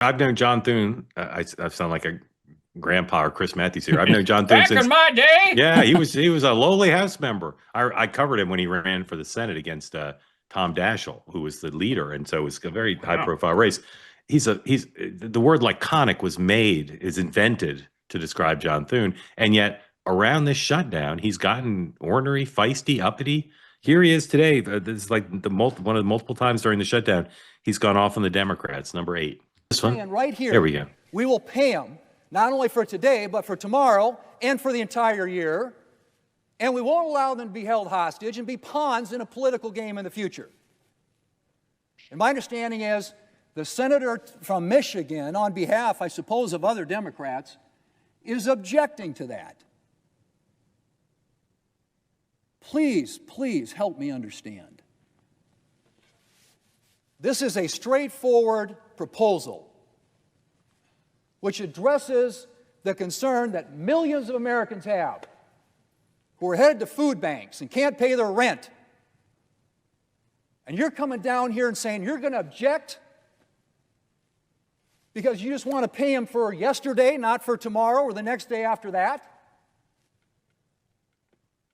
I've known John Thune. I sound like a grandpa or Chris Matthews here. I've known John Thune Back since. in my day. Yeah, he was a lowly House member. I covered him when he ran for the Senate against Tom Daschle, who was the leader, and so it was a very high Wow. profile race. He's the word laconic is invented to describe John Thune, and yet around this shutdown, he's gotten ornery, feisty, uppity. Here he is today. This is like one of the multiple times during the shutdown he's gone off on the Democrats. Number 8. This one right here. There we go. We will pay them not only for today, but for tomorrow and for the entire year. And we won't allow them to be held hostage and be pawns in a political game in the future. And my understanding is the senator from Michigan, on behalf, I suppose, of other Democrats, is objecting to that. Please, please help me understand. This is a straightforward proposal which addresses the concern that millions of Americans have who are headed to food banks and can't pay their rent. And you're coming down here and saying you're going to object because you just want to pay them for yesterday, not for tomorrow or the next day after that.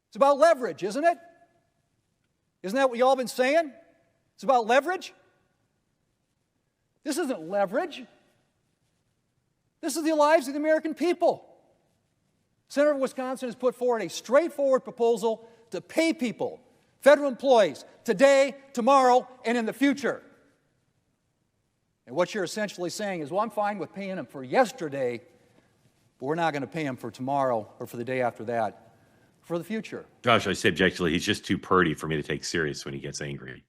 It's about leverage, isn't it? Isn't that what you all been saying? It's about leverage? This isn't leverage. This is the lives of the American people. Senator of Wisconsin has put forward a straightforward proposal to pay people, federal employees, today, tomorrow, and in the future. And what you're essentially saying is, well, I'm fine with paying them for yesterday, but we're not going to pay them for tomorrow or for the day after that, for the future. Josh, I say objectively, he's just too purdy for me to take serious when he gets angry.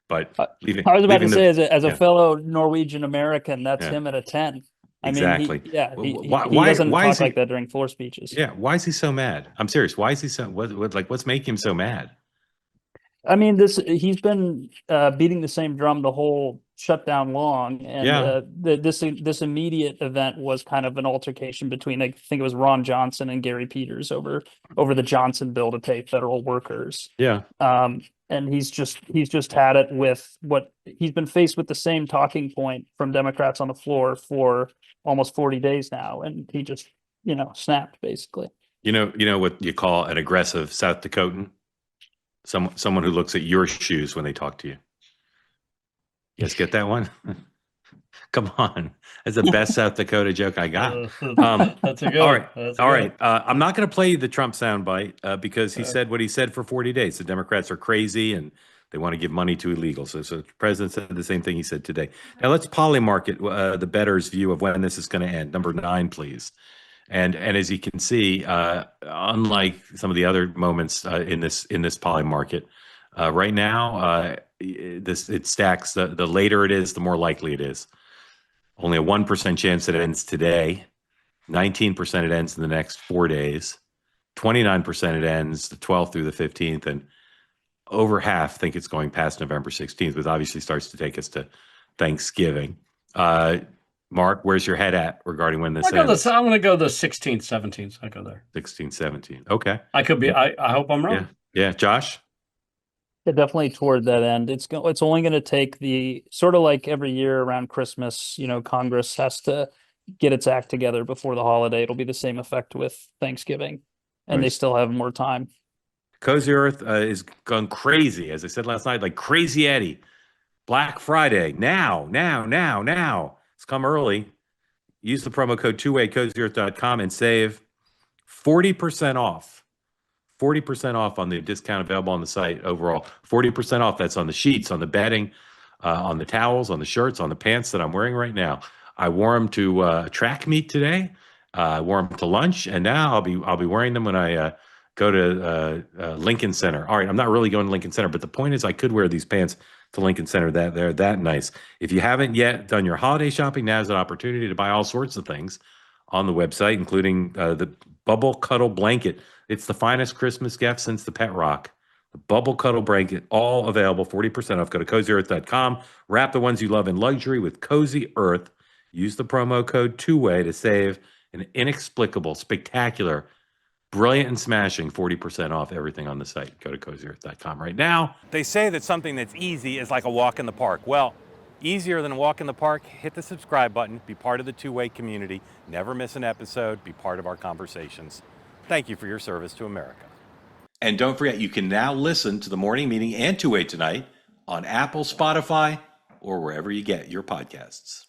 But I was about to say, as a fellow Norwegian American, that's him at a 10. Exactly. I mean, he doesn't talk like that during floor speeches. Yeah. Why is he so mad? I'm serious. Why is he so, what's making him so mad? I mean, he's been beating the same drum the whole shutdown long. And this immediate event was kind of an altercation between, I think it was Ron Johnson and Gary Peters over the Johnson bill to pay federal workers. Yeah. And he's just had it with he's been faced with the same talking point from Democrats on the floor for almost 40 days now. And he just, snapped basically. You know what you call an aggressive South Dakotan? Someone who looks at your shoes when they talk to you. You guys get that one? Come on. That's the best South Dakota joke I got. That's a good one. All right. I'm not going to play the Trump soundbite because he said what he said for 40 days. The Democrats are crazy and they want to give money to illegals. So the president said the same thing he said today. Now let's Polymarket the bettors' view of when this is going to end. Number 9, please. And as you can see, unlike some of the other moments in this Polymarket, right now it stacks. The later it is, the more likely it is. Only a 1% chance that it ends today. 19% it ends in the next 4 days. 29% it ends the 12th through the 15th, and over half think it's going past November 16th, which obviously starts to take us to Thanksgiving. Mark, where's your head at regarding when this ends? I'm going to go the 16th, 17th. I go there. 16, 17. Okay. I could be. I hope I'm wrong. Yeah. Josh? Yeah, definitely toward that end. It's only going to take the sort of like every year around Christmas, Congress has to get its act together before the holiday. It'll be the same effect with Thanksgiving, and they still have more time. Cozy Earth is gone crazy, as I said last night, like Crazy Eddie. Black Friday. Now. It's come early. Use the promo code 2way at cozyearth.com and save 40% off. 40% off on the discount available on the site overall. 40% off. That's on the sheets, on the bedding, on the towels, on the shirts, on the pants that I'm wearing right now. I wore them to track meet today. I wore them to lunch, and now I'll be wearing them when I go to Lincoln Center. All right, I'm not really going to Lincoln Center, but the point is I could wear these pants to Lincoln Center. They're that nice. If you haven't yet done your holiday shopping, now's an opportunity to buy all sorts of things on the website, including the Bubble Cuddle Blanket. It's the finest Christmas gift since the Pet Rock. The Bubble Cuddle Blanket, all available, 40% off. Go to cozyearth.com. Wrap the ones you love in luxury with Cozy Earth. Use the promo code 2way to save an inexplicable, spectacular, brilliant and smashing 40% off everything on the site. Go to cozyearth.com right now. They say that something that's easy is like a walk in the park. Well, Easier than a walk in the park. Hit the subscribe button, be part of the two-way community, never miss an episode, be part of our conversations. Thank you for your service to America. And don't forget, you can now listen to the morning meeting and Two-Way Tonight on Apple, Spotify, or wherever you get your podcasts.